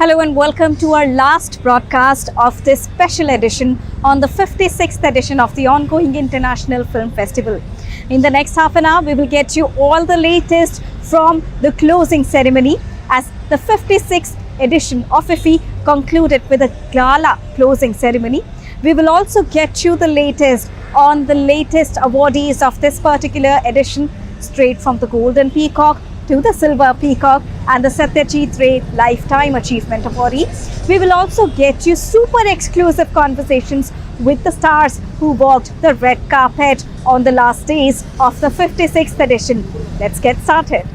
Hello and welcome to our last broadcast of this special edition on the 56th edition of the ongoing International Film Festival. In the next half an hour, we will get you all the latest from the closing ceremony as the 56th edition of IIFI concluded with a gala closing ceremony. We will also get you the latest on the latest awardees of this particular edition, straight from the Golden Peacock to the Silver Peacock and the Satyajit Ray Lifetime Achievement Awardee. We will also get you super exclusive conversations with the stars who walked the red carpet on the last days of the 56th edition. Let's get started.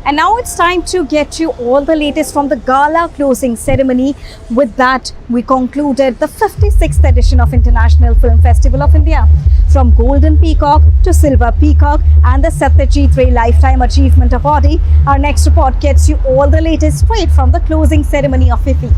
And now it's time to get you all the latest from the gala closing ceremony. With that, we concluded the 56th edition of International Film Festival of India. From Golden Peacock to Silver Peacock and the Satyajit Ray Lifetime Achievement Awardee, our next report gets you all the latest straight from the closing ceremony of IIFI.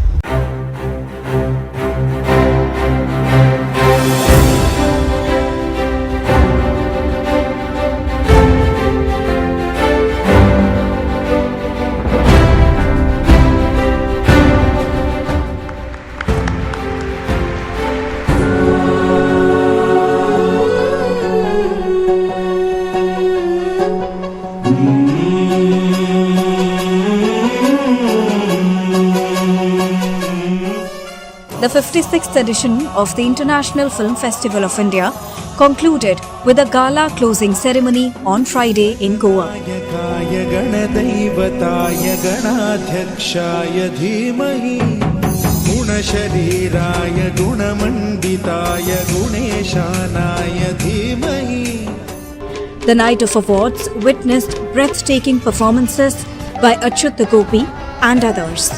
The 56th edition of the International Film Festival of India concluded with a gala closing ceremony on Friday in Goa. The night of awards witnessed breathtaking performances by Achyut Gopi and others.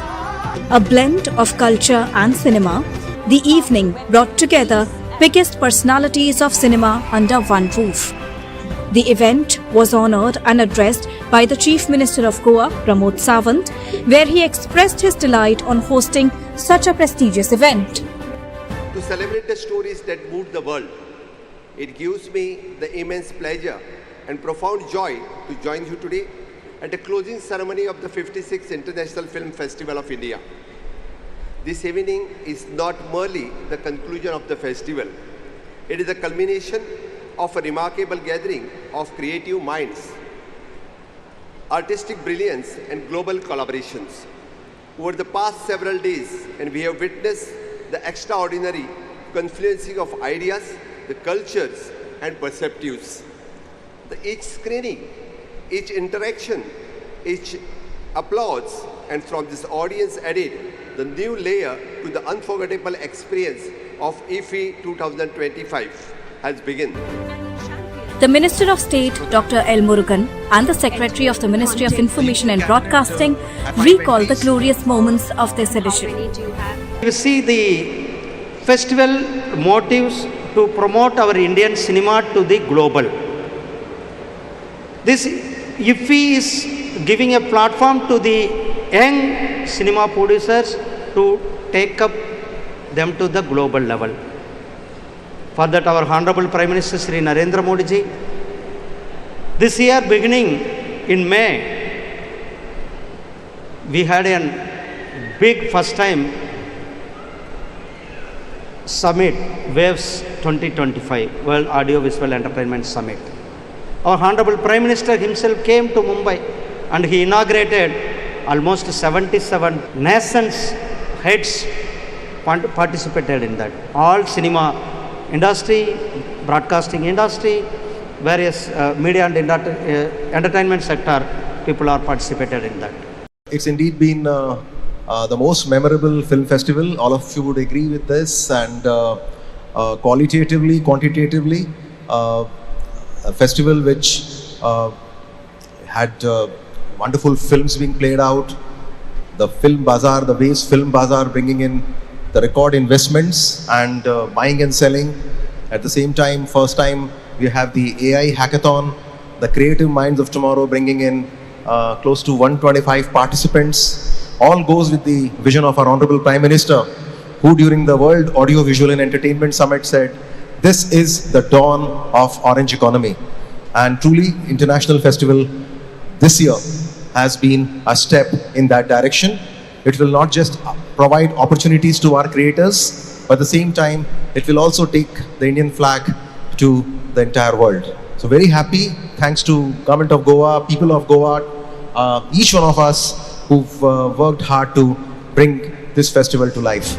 A blend of culture and cinema, the evening brought together biggest personalities of cinema under one roof. The event was honoured and addressed by the Chief Minister of Goa, Pramod Sawant, where he expressed his delight on hosting such a prestigious event. To celebrate the stories that moved the world, it gives me the immense pleasure and profound joy to join you today at the closing ceremony of the 56th International Film Festival of India. This evening is not merely the conclusion of the festival. It is a culmination of a remarkable gathering of creative minds, artistic brilliance and global collaborations. Over the past several days, and we have witnessed the extraordinary confluencing of ideas, the cultures and perspectives. Each screening, each interaction, each applause, and from this audience added the new layer to the unforgettable experience of IIFI 2025 has begun. The Minister of State, Dr. L. Murugan, and the Secretary of the Ministry of Information and Broadcasting recalled the glorious moments of this edition. You see the festival motives to promote our Indian cinema to the global. This IIFI is giving a platform to the young cinema producers to take up them to the global level. For that, our Honorable Prime Minister Shri Narendra Modi ji, this year beginning in May, we had a big first time summit, WAVES 2025, World Audio Visual Entertainment Summit. Our Honorable Prime Minister himself came to Mumbai and he inaugurated almost 77 nations heads participated in that. All cinema industry, broadcasting industry, various media and entertainment sector people are participated in that. It's indeed been the most memorable film festival. All of you would agree with this, and qualitatively, quantitatively, a festival which had wonderful films being played out, the film bazaar, the base film bazaar bringing in the record investments and buying and selling. At the same time, first time we have the AI hackathon, the creative minds of tomorrow bringing in close to 125 participants. All goes with the vision of our Honorable Prime Minister, who during the World Audio Visual and Entertainment Summit said, this is the dawn of orange economy. And truly, International Festival this year has been a step in that direction. It will not just provide opportunities to our creators, but at the same time, it will also take the Indian flag to the entire world. So very happy, thanks to Government of Goa, people of Goa, each one of us who've worked hard to bring this festival to life.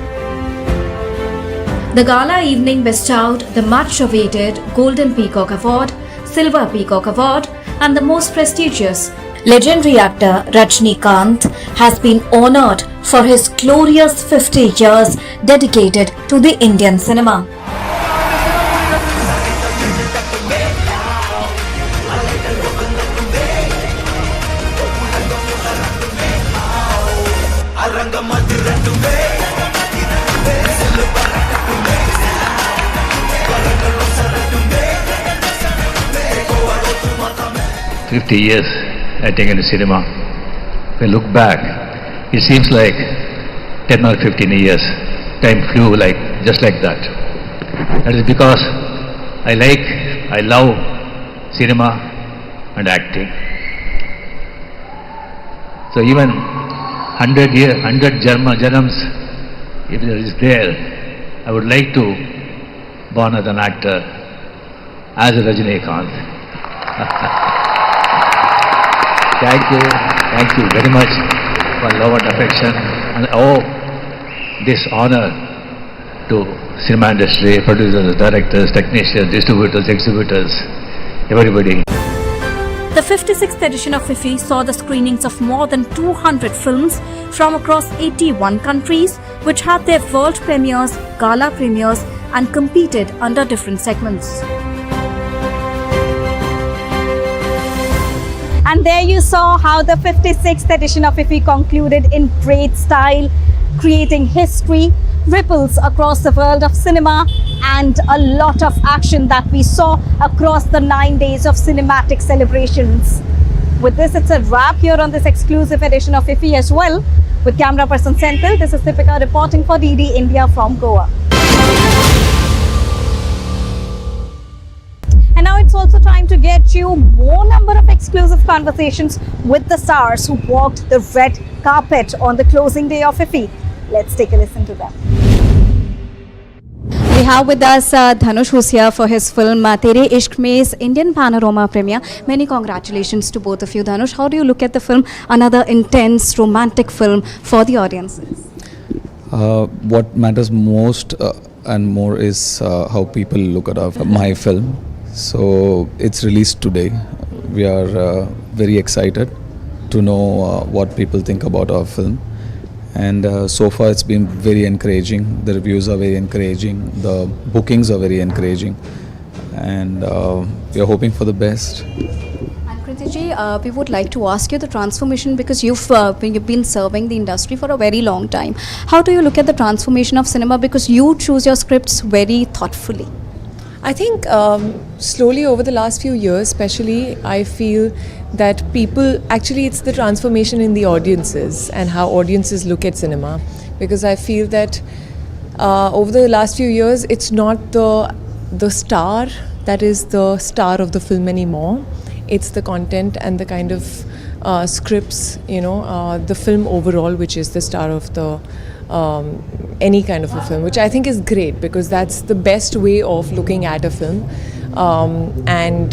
The gala evening bestowed the much-awaited Golden Peacock Award, Silver Peacock Award, and the most prestigious legendary actor Rajnikant has been honoured for his glorious 50 years dedicated to the Indian cinema. "50 years I think in the cinema. If I look back, it seems like 10 or 15 years. Time flew just like that. That is because I love cinema and acting. So even 100 Janams, if there is there, I would like to born as an actor, as a Rajnikant. Thank you very much for love and affection, and this honor to cinema industry, producers, directors, technicians, distributors, exhibitors, everybody. The 56th edition of IIFI saw the screenings of more than 200 films from across 81 countries, which had their world premieres, gala premieres, and competed under different segments. And there you saw how the 56th edition of IIFI concluded in great style, creating history, ripples across the world of cinema, and a lot of action that we saw across the 9 days of cinematic celebrations. With this, it's a wrap here on this exclusive edition of IIFI as well. With camera person Senthil, this is Deepika reporting for DD India from Goa. And now it's also time to get you more number of exclusive conversations with the stars who walked the red carpet on the closing day of IIFI. Let's take a listen to them. We have with us Dhanush, who's here for his film Tere Ishq Me's Indian Panorama premiere. Many congratulations to both of you. Dhanush, how do you look at the film? Another intense romantic film for the audiences. What matters most and more is how people look at my film. So it's released today. We are very excited to know what people think about our film. And so far it's been very encouraging. The reviews are very encouraging. The bookings are very encouraging. And we are hoping for the best. And Kritiji, we would like to ask you the transformation, because you've been serving the industry for a very long time. How do you look at the transformation of cinema? Because you choose your scripts very thoughtfully. I think slowly over the last few years especially, I feel that people, actually it's the transformation in the audiences and how audiences look at cinema. Because I feel that over the last few years, it's not the star that is the star of the film anymore. It's the content and the kind of scripts, the film overall, which is the star of the any kind of a film, which I think is great, because that's the best way of looking at a film. And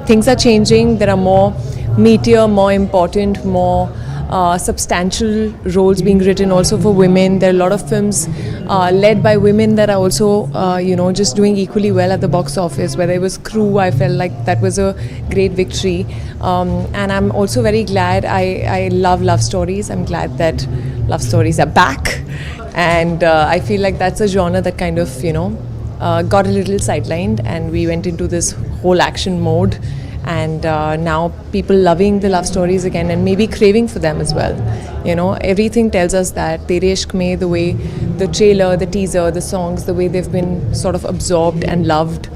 things are changing. There are more meatier, more important, more substantial roles being written also for women. There are a lot of films led by women that are also just doing equally well at the box office. Whether it was Crew, I felt like that was a great victory. And I'm also very glad. I love stories. I'm glad that love stories are back. And I feel like that's a genre that kind of got a little sidelined, and we went into this whole action mode. And now people loving the love stories again, and maybe craving for them as well. Everything tells us that Tere Ishq Mein, the way the trailer, the teaser, the songs, the way they've been sort of absorbed and loved,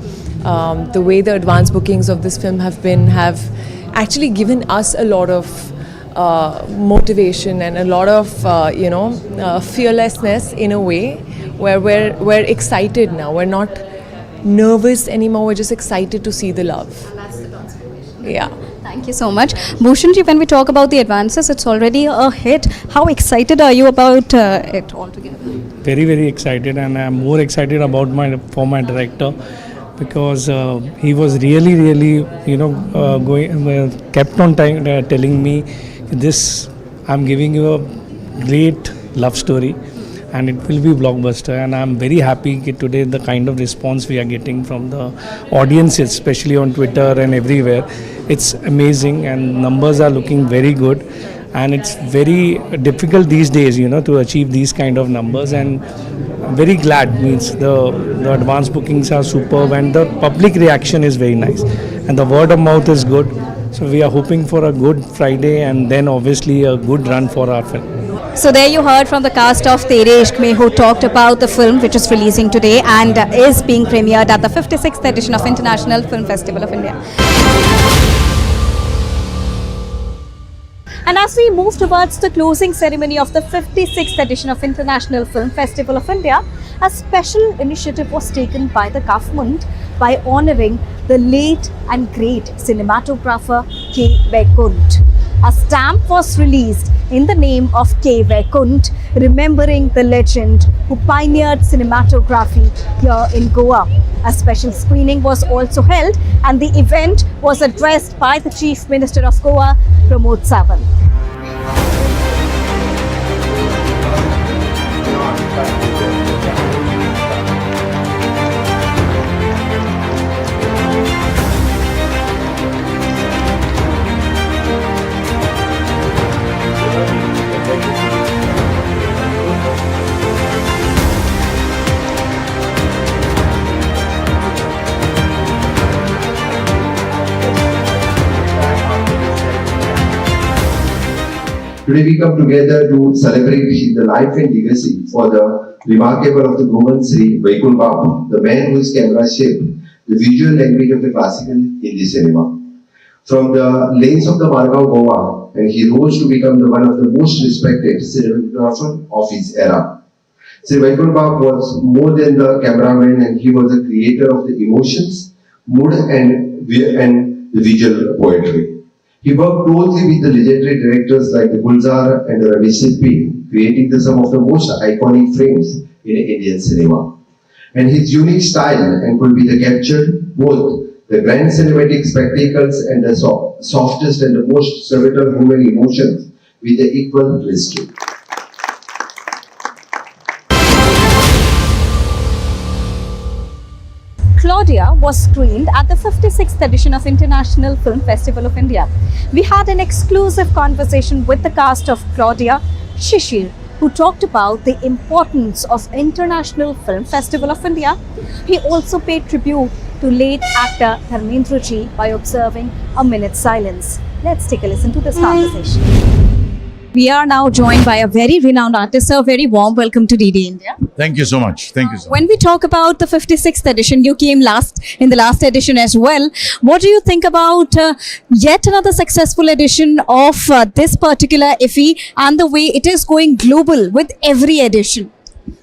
the way the advance bookings of this film have actually given us a lot of motivation and a lot of fearlessness in a way, where we're excited now. We're not nervous anymore. We're just excited to see the love. Yeah. Thank you so much. Bhushanji, when we talk about the advances, it's already a hit. How excited are you about it altogether? Very, very excited, and I'm more excited about my director, because he was really kept on time telling me this, I'm giving you a great love story and it will be blockbuster, and I'm very happy today the kind of response we are getting from the audiences, especially on Twitter and everywhere. It's amazing, and numbers are looking very good, and it's very difficult these days to achieve these kind of numbers, and I'm very glad, means the advance bookings are superb and the public reaction is very nice and the word of mouth is good. So we are hoping for a good Friday and then obviously a good run for our film. So there you heard from the cast of Tere Ishq Mein, who talked about the film which is releasing today and is being premiered at the 56th edition of International Film Festival of India. And as we move towards the closing ceremony of the 56th edition of International Film Festival of India, a special initiative was taken by the government by honouring the late and great cinematographer K. Vaikunt. A stamp was released in the name of K. Vaikunt, remembering the legend who pioneered cinematography here in Goa. A special screening was also held, and the event was addressed by the Chief Minister of Goa, Pramod Sawant. Today we come together to celebrate the life and legacy for the remarkable of the Goan Sri Vaikunt Babu, the man whose camera shaped the visual language of the classical Hindi cinema. From the lanes of the Margao, Goa, and he rose to become one of the most respected cinematographer of his era. Sri Vaikunt Babu was more than the cameraman, and he was the creator of the emotions, mood and the visual poetry. He worked closely with the legendary directors like the Gulzar and the Ravi Shilpi, creating some of the most iconic frames in Indian cinema. And his unique style and could be captured both the grand cinematic spectacles and the softest and the most subtle human emotions with the equal restraint. Claudia was screened at the 56th edition of International Film Festival of India. We had an exclusive conversation with the cast of Claudia, Shishir, who talked about the importance of International Film Festival of India. He also paid tribute to late actor Dharmendra Ji by observing a minute's silence. Let's take a listen to this conversation. We are now joined by a very renowned artist. A very warm welcome to DD India. Thank you so much. Thank you so much. When we talk about the 56th edition, you came in the last edition as well. What do you think about yet another successful edition of this particular IIFI and the way it is going global with every edition?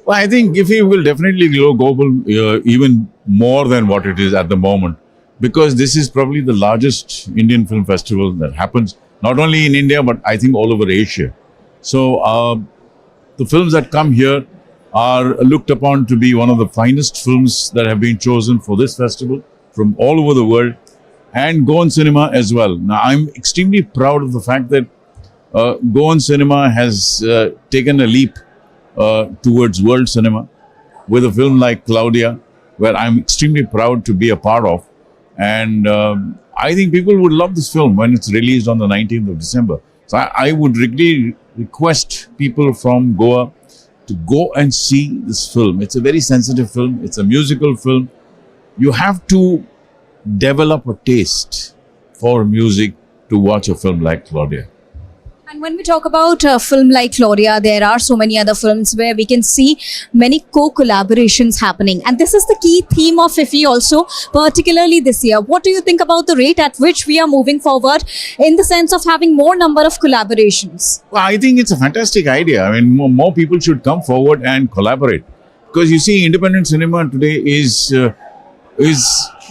Well, I think IIFI will definitely go global even more than what it is at the moment, because this is probably the largest Indian film festival that happens not only in India, but I think all over Asia. So the films that come here are looked upon to be one of the finest films that have been chosen for this festival from all over the world, and Goan cinema as well. Now, I'm extremely proud of the fact that Goan cinema has taken a leap towards world cinema with a film like Claudia, where I'm extremely proud to be a part of. And I think people would love this film when it's released on the 19th of December. So I would really request people from Goa to go and see this film. It's a very sensitive film. It's a musical film. You have to develop a taste for music to watch a film like Claudia. And when we talk about a film like Claudia, there are so many other films where we can see many co-collaborations happening. And this is the key theme of IIFI also, particularly this year. What do you think about the rate at which we are moving forward in the sense of having more number of collaborations? Well, I think it's a fantastic idea. I mean, more people should come forward and collaborate. Because you see, independent cinema today is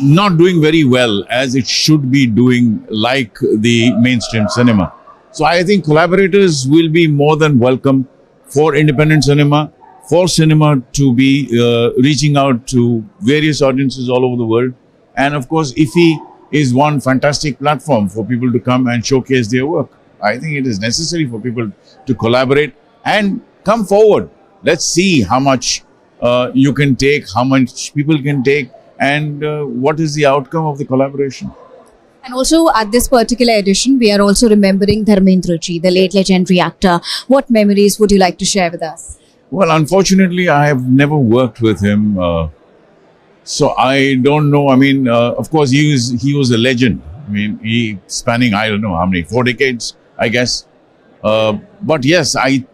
not doing very well as it should be doing, like the mainstream cinema. So I think collaborators will be more than welcome for independent cinema, for cinema to be reaching out to various audiences all over the world. And of course, IFI is one fantastic platform for people to come and showcase their work. I think it is necessary for people to collaborate and come forward. Let's see how much you can take, how much people can take, and what is the outcome of the collaboration. And also at this particular edition, we are also remembering Dharmendra Ji, the late legendary actor. What memories would you like to share with us? Well, unfortunately, I have never worked with him. So I don't know. I mean, of course, he was a legend. I mean, he spanning, I don't know how many, 4 decades, I guess. But yes, I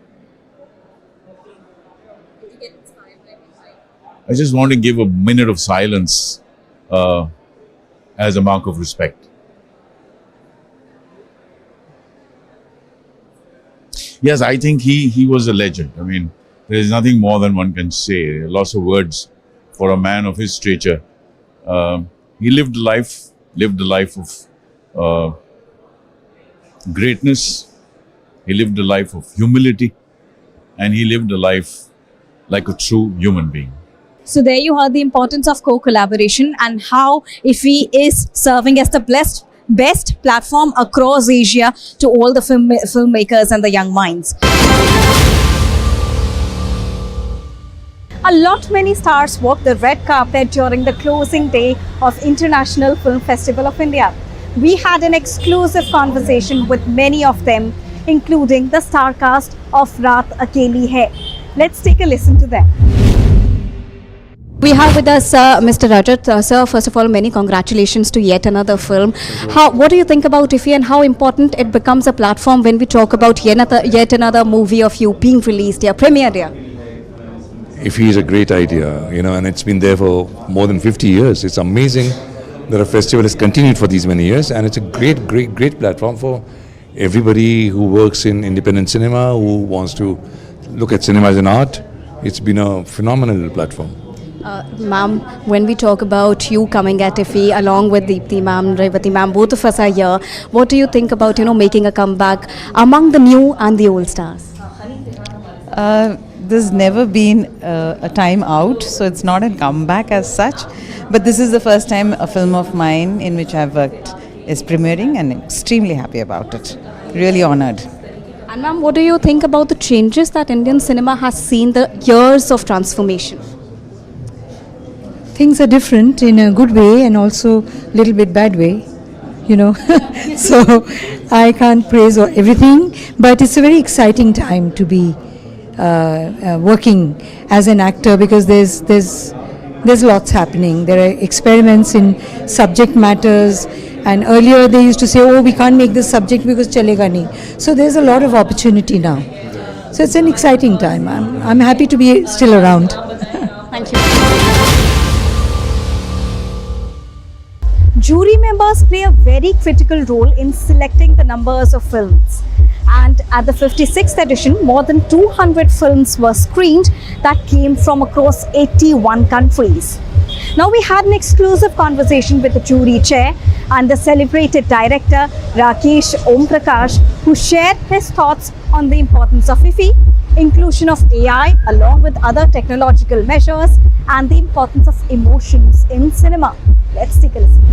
just want to give a minute of silence as a mark of respect. Yes, I think he was a legend. I mean, there is nothing more than one can say. Lots of words for a man of his stature. He lived a life of greatness. He lived a life of humility, and he lived a life like a true human being. So there you heard the importance of co-collaboration and how IFI is serving as the best platform across Asia to all the filmmakers and the young minds. Many stars walked the red carpet during the closing day of International Film Festival of India. We had an exclusive conversation with many of them, including the star cast of Raat Akeli Hai. Let's take a listen to them. We have with us Mr. Rajat. Sir, first of all, many congratulations to yet another film. What do you think about IFI and how important it becomes a platform when we talk about yet another movie of you being released here, premiered here? IFI is a great idea, and it's been there for more than 50 years. It's amazing that a festival has continued for these many years, and it's a great platform for everybody who works in independent cinema, who wants to look at cinema as an art. It's been a phenomenal platform. Ma'am, when we talk about you coming at IFI along with Deepthi ma'am, Revati ma'am, both of us are here. What do you think about, making a comeback among the new and the old stars? There's never been a time out, so it's not a comeback as such. But this is the first time a film of mine in which I've worked is premiering, and extremely happy about it. Really honored. And ma'am, what do you think about the changes that Indian cinema has seen, the years of transformation? Things are different in a good way and also a little bit bad way, So I can't praise everything, but it's a very exciting time to be working as an actor, because there's lots happening. There are experiments in subject matters, and earlier they used to say, we can't make this subject because chalega nahi. So there's a lot of opportunity now. So it's an exciting time. I'm happy to be still around. Thank you. Jury members play a very critical role in selecting the numbers of films. And at the 56th edition, more than 200 films were screened that came from across 81 countries. Now we had an exclusive conversation with the jury chair and the celebrated director Rakesh Omprakash, who shared his thoughts on the importance of IFI, inclusion of AI along with other technological measures, and the importance of emotions in cinema. Let's take a listen.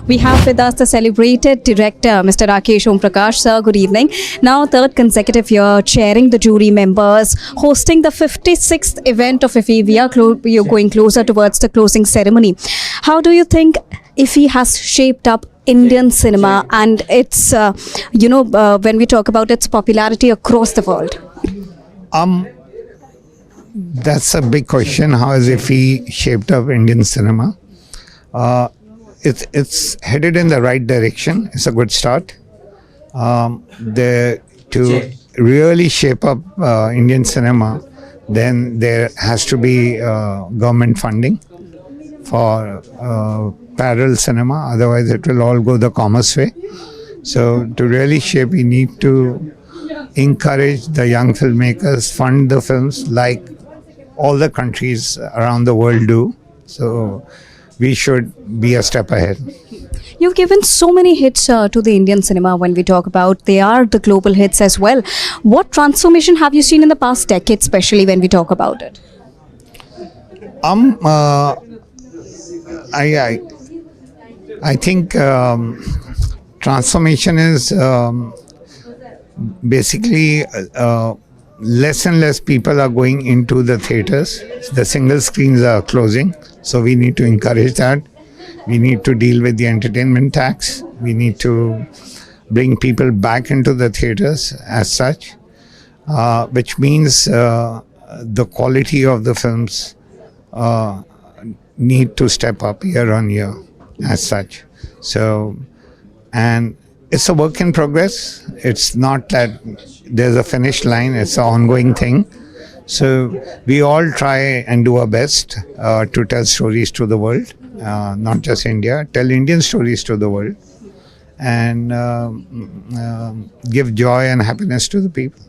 We have with us the celebrated director, Mr. Rakesh Omprakash. Sir, good evening. Now, third consecutive year, chairing the jury members, hosting the 56th event of IFI. We are going closer towards the closing ceremony. How do you think IFI has shaped up Indian cinema and its, when we talk about its popularity across the world? That's a big question. How has IFI shaped up Indian cinema? It's headed in the right direction. It's a good start. To really shape up Indian cinema, then there has to be government funding for parallel cinema. Otherwise, it will all go the commerce way. So to really shape, we need to encourage the young filmmakers, fund the films like all the countries around the world do. So we should be a step ahead. You've given so many hits to the Indian cinema when we talk about they are the global hits as well. What transformation have you seen in the past decade, especially when we talk about it? I think transformation is basically less and less people are going into the theaters. The single screens are closing, so we need to encourage that. We need to deal with the entertainment tax. We need to bring people back into the theaters as such, which means the quality of the films need to step up year on year as such. So, and it's a work in progress. It's not that there's a finish line. It's an ongoing thing. So we all try and do our best to tell stories to the world, not just India, tell Indian stories to the world, and give joy and happiness to the people.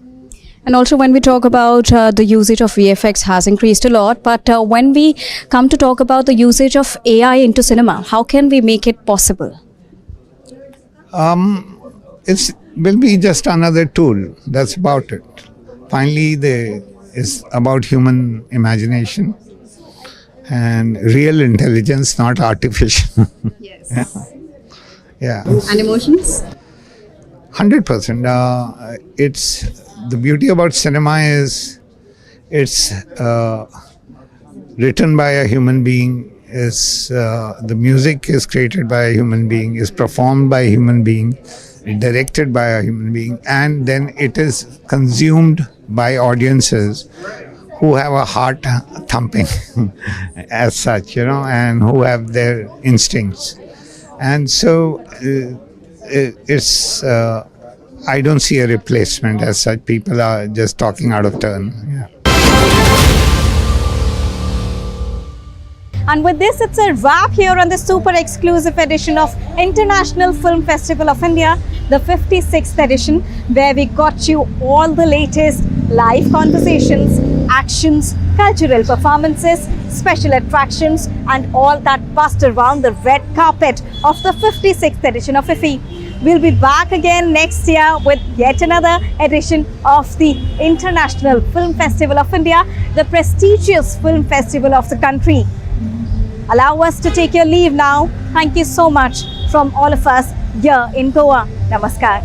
And also when we talk about the usage of VFX has increased a lot, but when we come to talk about the usage of AI into cinema, how can we make it possible? It will be just another tool. That's about it. Finally, it's about human imagination and real intelligence, not artificial. Yes. Yeah. And emotions? 100%. It's the beauty about cinema is it's written by a human being. Is the music is created by a human being, is performed by a human being, directed by a human being, and then it is consumed by audiences who have a heart thumping as such, and who have their instincts. And so it's I don't see a replacement as such. People are just talking out of turn. Yeah. And with this, it's a wrap here on the super exclusive edition of International Film Festival of India, the 56th edition, where we got you all the latest live conversations, actions, cultural performances, special attractions, and all that buzzed around the red carpet of the 56th edition of IIFI. We'll be back again next year with yet another edition of the International Film Festival of India, the prestigious film festival of the country. Allow us to take your leave now. Thank you so much from all of us here in Goa. Namaskar.